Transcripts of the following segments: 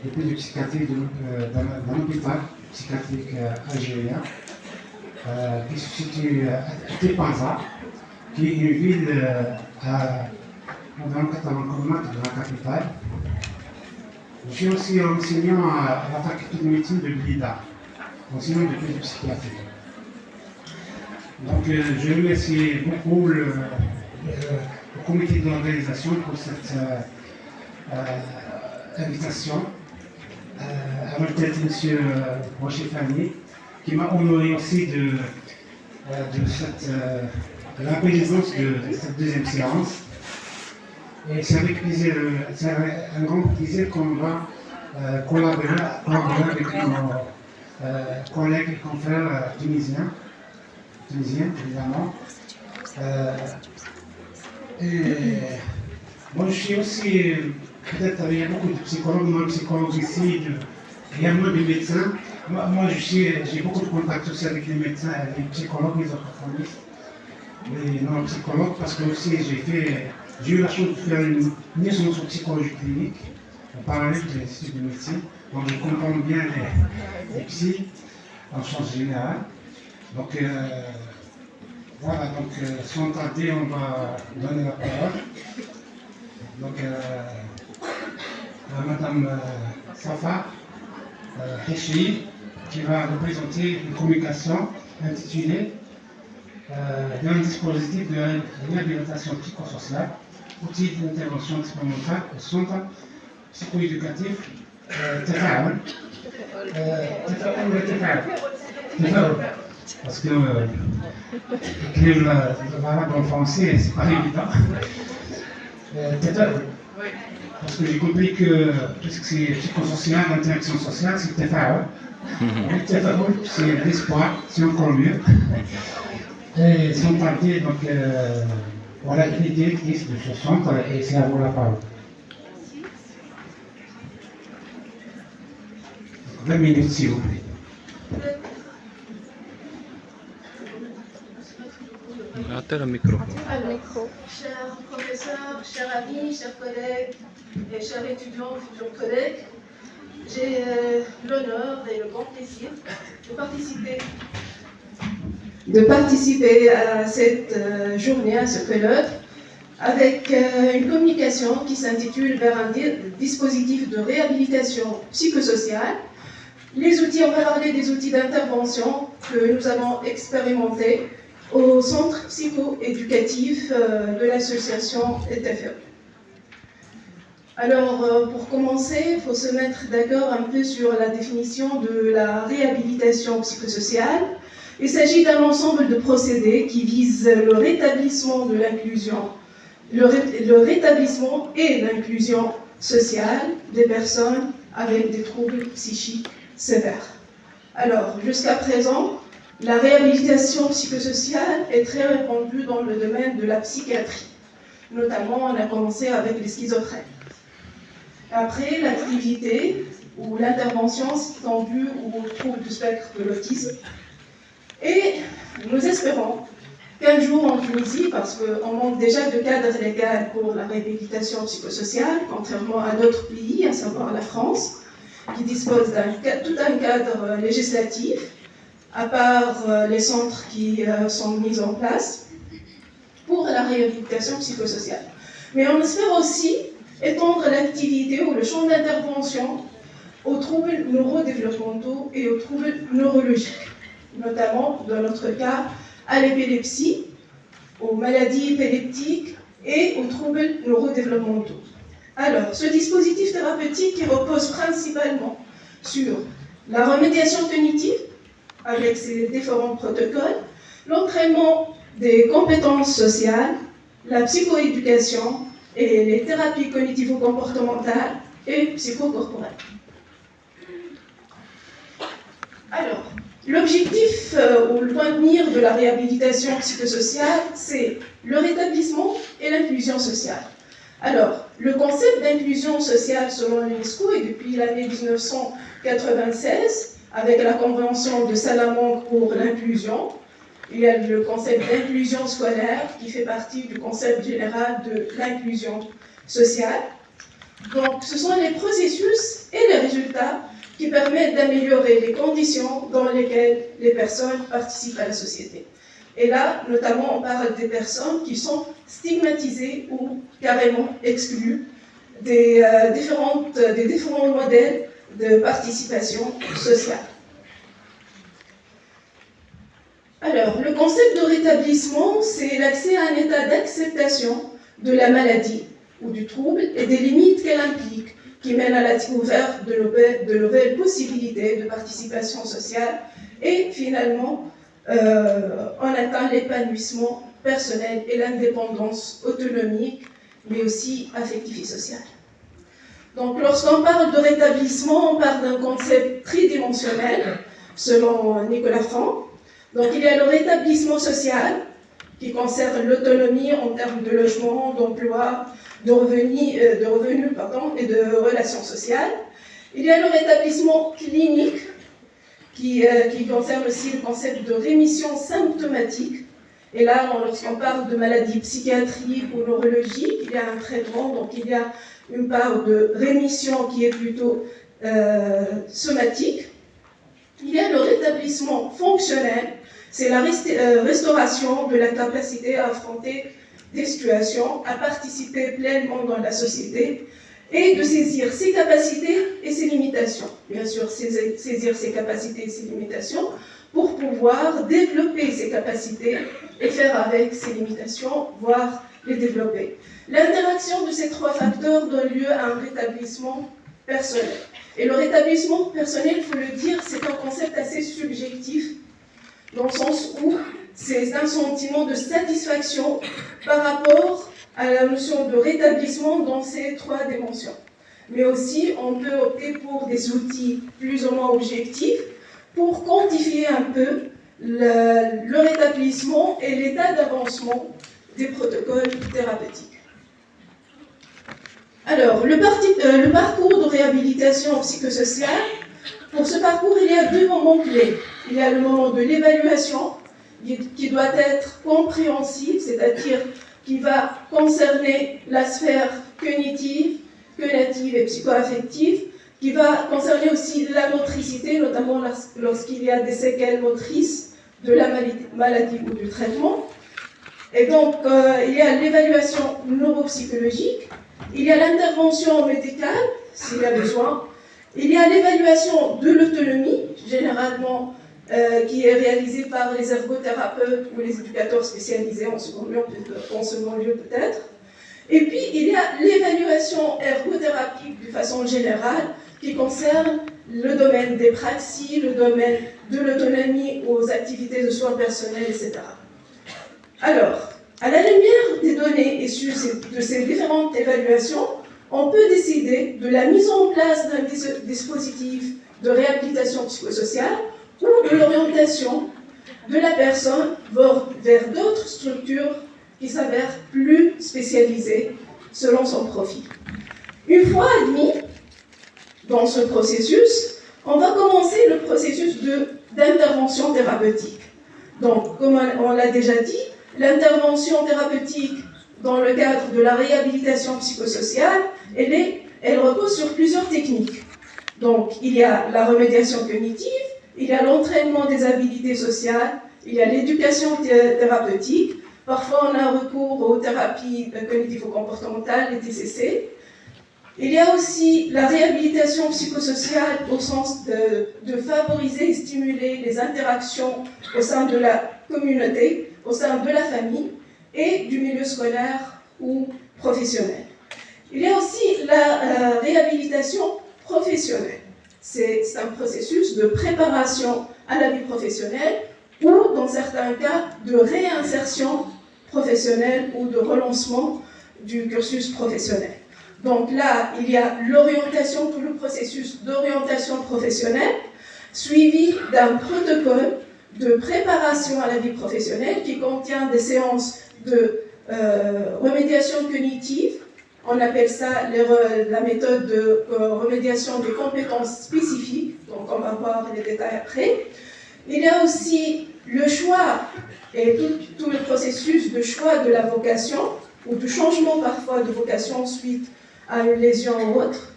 pédopsychiatrique d'un hôpital psychiatrique algérien qui se situe à Tepanza, qui est une ville à environ 80 km de la capitale. Je suis aussi enseignant à la faculté de médecine de l'IDA, enseignant de pédopsychiatrie. Donc je remercie beaucoup le comité d'organisation pour cette invitation. À ma tête, M. Rocher Fanny, qui m'a honoré aussi de la présidence de cette deuxième séance. Et c'est avec plaisir, c'est un grand plaisir qu'on va collaborer avec nos collègues et confrères tunisiens évidemment. Et moi je suis aussi, peut-être il y a beaucoup de psychologues, moi psychologue ici, il y a moins de médecins. Moi j'ai beaucoup de contacts aussi avec les médecins, les psychologues, les orthophonistes, les non-psychologues, parce que aussi j'ai eu la chance de faire une licence en psychologie clinique, en parallèle de l'étude de médecine. Donc je comprends bien les psys en sciences générales. Donc voilà, donc sans tarder, on va donner la parole. Donc à Madame Safa Hechi, qui va représenter une communication intitulée d'un dispositif de réhabilitation psychosociale, outil d'intervention expérimentale au centre psychoéducatif TFAOL. Parce que écrire le valable en français, c'est pas évident. Parce que j'ai compris que puisque c'est psychosocial, l'interaction sociale, c'est TFAOL. TFAOL, c'est l'espoir, c'est encore mieux. Et sans tarder, donc voilà une directrice de ce centre et c'est à vous la parole. 20 minutes s'il vous plaît. أعطينا الميكروفون. Chers professeurs, chers amis, chers collègues et chers étudiants, futurs collègues, j'ai l'honneur et le grand plaisir de participer à cette journée, à ce colloque, avec une communication qui s'intitule vers un dispositif de réhabilitation psychosociale. Les outils, on va parler des outils d'intervention que nous avons expérimentés au centre psycho-éducatif de l'association TFAOL. Alors, pour commencer, il faut se mettre d'accord un peu sur la définition de la réhabilitation psychosociale. Il s'agit d'un ensemble de procédés qui visent le rétablissement de l'inclusion, le rétablissement et l'inclusion sociale des personnes avec des troubles psychiques sévères. Alors, jusqu'à présent, la réhabilitation psychosociale est très répandue dans le domaine de la psychiatrie. Notamment, on a commencé avec les schizophrènes. Après, l'activité ou l'intervention s'est étendue aux troubles du spectre de l'autisme. Et nous espérons qu'un jour en Tunisie, parce qu'on manque déjà de cadre légal pour la réhabilitation psychosociale, contrairement à d'autres pays, à savoir la France, qui dispose tout un cadre législatif, à part les centres qui sont mis en place pour la réhabilitation psychosociale. Mais on espère aussi étendre l'activité ou le champ d'intervention aux troubles neurodéveloppementaux et aux troubles neurologiques, notamment, dans notre cas, à l'épilepsie, aux maladies épileptiques et aux troubles neurodéveloppementaux. Alors, ce dispositif thérapeutique qui repose principalement sur la remédiation cognitive, avec ses différents protocoles, l'entraînement des compétences sociales, la psychoéducation et les thérapies cognitivo-comportementales et psychocorporelles. Alors, l'objectif ou le point de mire de la réhabilitation psychosociale, c'est le rétablissement et l'inclusion sociale. Alors, le concept d'inclusion sociale selon l'UNESCO est depuis l'année 1996, avec la Convention de Salamanque pour l'inclusion. Il y a le concept d'inclusion scolaire qui fait partie du concept général de l'inclusion sociale. Donc, ce sont les processus et les résultats l'État qui permettent d'améliorer les conditions dans lesquelles les personnes participent à la société. Et là, notamment, on parle des personnes qui sont stigmatisées ou carrément exclues des différents modèles de participation sociale. Alors, le concept de rétablissement, c'est l'accès à un état d'acceptation de la maladie ou du trouble et des limites qu'elle implique, qui mènent à la découverte de nouvelles possibilités de participation sociale et finalement, on atteint l'épanouissement personnel et l'indépendance autonomique, mais aussi affective et sociale. Donc, lorsqu'on parle de rétablissement, on parle d'un concept tridimensionnel, selon Nicolas Franck. Donc, il y a le rétablissement social, qui concerne l'autonomie en termes de logement, d'emploi, de revenus et de relations sociales. Il y a le rétablissement clinique, qui concerne aussi le concept de rémission symptomatique. Et là, lorsqu'on parle de maladies psychiatriques ou neurologiques, il y a un traitement, donc il y a une part de rémission qui est plutôt somatique. Il y a le rétablissement fonctionnel, c'est la restauration de la capacité à affronter des situations, à participer pleinement dans la société et de saisir ses capacités et ses limitations. Bien sûr, saisir ses capacités et ses limitations pour pouvoir développer ses capacités et faire avec ses limitations, voire les développer. L'interaction de ces trois facteurs donne lieu à un rétablissement personnel. Et le rétablissement personnel, il faut le dire, c'est un concept assez subjectif, dans le sens où c'est un sentiment de satisfaction par rapport à la notion de rétablissement dans ces trois dimensions. Mais aussi, on peut opter pour des outils plus ou moins objectifs pour quantifier un peu le rétablissement et l'état d'avancement des protocoles thérapeutiques. Alors, le parcours de réhabilitation psychosociale, pour ce parcours, il y a deux moments clés. Il y a le moment de l'évaluation, qui doit être compréhensible, c'est-à-dire qui va concerner la sphère cognitive et psychoaffective, qui va concerner aussi la motricité, notamment lorsqu'il y a des séquelles motrices de la maladie ou du traitement. Et donc, il y a l'évaluation neuropsychologique, il y a l'intervention médicale, s'il y a besoin, il y a l'évaluation de l'autonomie, généralement qui est réalisée par les ergothérapeutes ou les éducateurs spécialisés en second lieu peut-être. Et puis, il y a l'évaluation ergothérapique de façon générale qui concerne le domaine des praxis, le domaine de l'autonomie aux activités de soins personnels, etc. Alors, à la lumière des données issues de ces différentes évaluations, on peut décider de la mise en place d'un dispositif de réhabilitation psychosociale ou de l'orientation de la personne vers d'autres structures qui s'avèrent plus spécialisées selon son profil. Une fois admis dans ce processus, on va commencer le processus d'intervention thérapeutique. Donc, comme on l'a déjà dit, l'intervention thérapeutique dans le cadre de la réhabilitation psychosociale, elle repose sur plusieurs techniques. Donc, il y a la remédiation cognitive, il y a l'entraînement des habilités sociales, il y a l'éducation thérapeutique, parfois on a recours aux thérapies cognitivo-comportementales, les TCC. Il y a aussi la réhabilitation psychosociale au sens de favoriser et stimuler les interactions au sein de la communauté, au sein de la famille et du milieu scolaire ou professionnel. Il y a aussi la réhabilitation professionnelle. C'est un processus de préparation à la vie professionnelle ou, dans certains cas, de réinsertion professionnelle ou de relancement du cursus professionnel. Donc là, il y a l'orientation, tout le processus d'orientation professionnelle, suivi d'un protocole de préparation à la vie professionnelle qui contient des séances de remédiation cognitive. On appelle ça la méthode de remédiation des compétences spécifiques, donc on va voir les détails après. Il y a aussi le choix et tout le processus de choix de la vocation, ou de changement parfois de vocation suite à une lésion ou autre.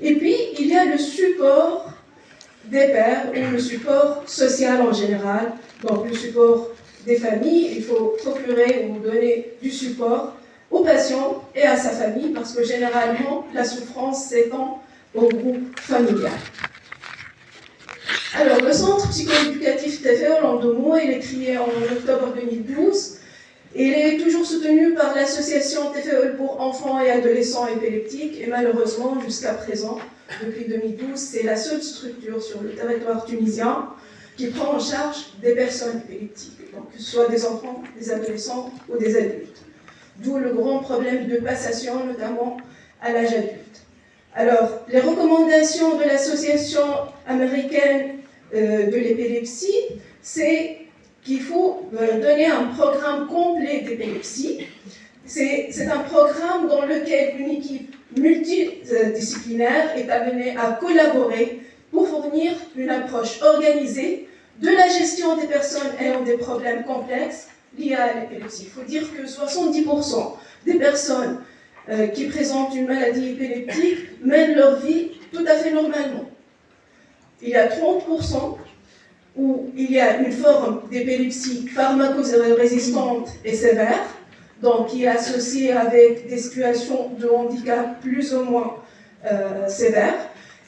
Et puis, il y a le support support des pairs ou le support social en général, donc le support des familles. Il faut procurer ou donner du support au patient et à sa famille parce que généralement la souffrance s'étend au groupe familial. Alors, le centre psychoéducatif TFEOL en 2 mots, il est créé en octobre 2012. Il est toujours soutenu par l'association TFEOL pour enfants et adolescents épileptiques et malheureusement, jusqu'à présent, depuis 2012, c'est la seule structure sur le territoire tunisien qui prend en charge des personnes épileptiques, donc que ce soit des enfants, des adolescents ou des adultes. D'où le grand problème de passation, notamment à l'âge adulte. Alors, les recommandations de l'association américaine de l'épilepsie, c'est qu'il faut donner un programme complet d'épilepsie. C'est un programme dans lequel une équipe multidisciplinaire est amenée à collaborer pour fournir une approche organisée de la gestion des personnes ayant des problèmes complexes liés à l'épilepsie. Il faut dire que 70% des personnes qui présentent une maladie épileptique mènent leur vie tout à fait normalement. Il y a 30% où il y a une forme d'épilepsie pharmacorésistante et sévère, donc qui est associée avec des situations de handicap plus ou moins sévères.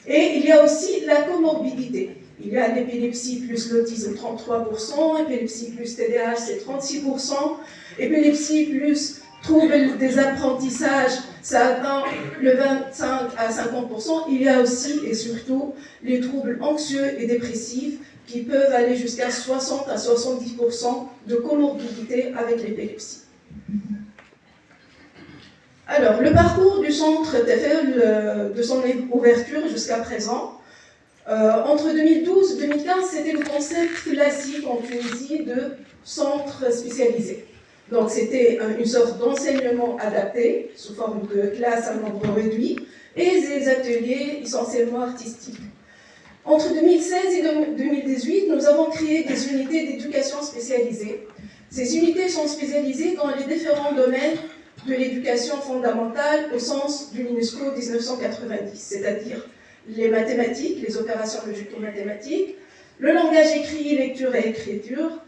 Et il y a aussi la comorbidité. Il y a l'épilepsie plus l'autisme, 33%, épilepsie plus TDAH, c'est 36%, épilepsie plus troubles des apprentissages, ça atteint le 25 à 50%. Il y a aussi et surtout les troubles anxieux et dépressifs qui peuvent aller jusqu'à 60 à 70% de comorbidité avec l'épilepsie. Alors, le parcours du centre TFEOL de son ouverture jusqu'à présent, entre 2012 et 2015, c'était le concept classique en Tunisie de centre spécialisé. Donc, c'était une sorte d'enseignement adapté, sous forme de classe à nombre réduit, et des ateliers essentiellement artistiques. Entre 2016 et 2018, nous avons créé des unités d'éducation spécialisées. Ces unités sont spécialisées dans les différents domaines de l'éducation fondamentale au sens de l'UNESCO 1990, c'est-à-dire les mathématiques, les opérations logico-mathématiques, le langage écrit, lecture et écriture,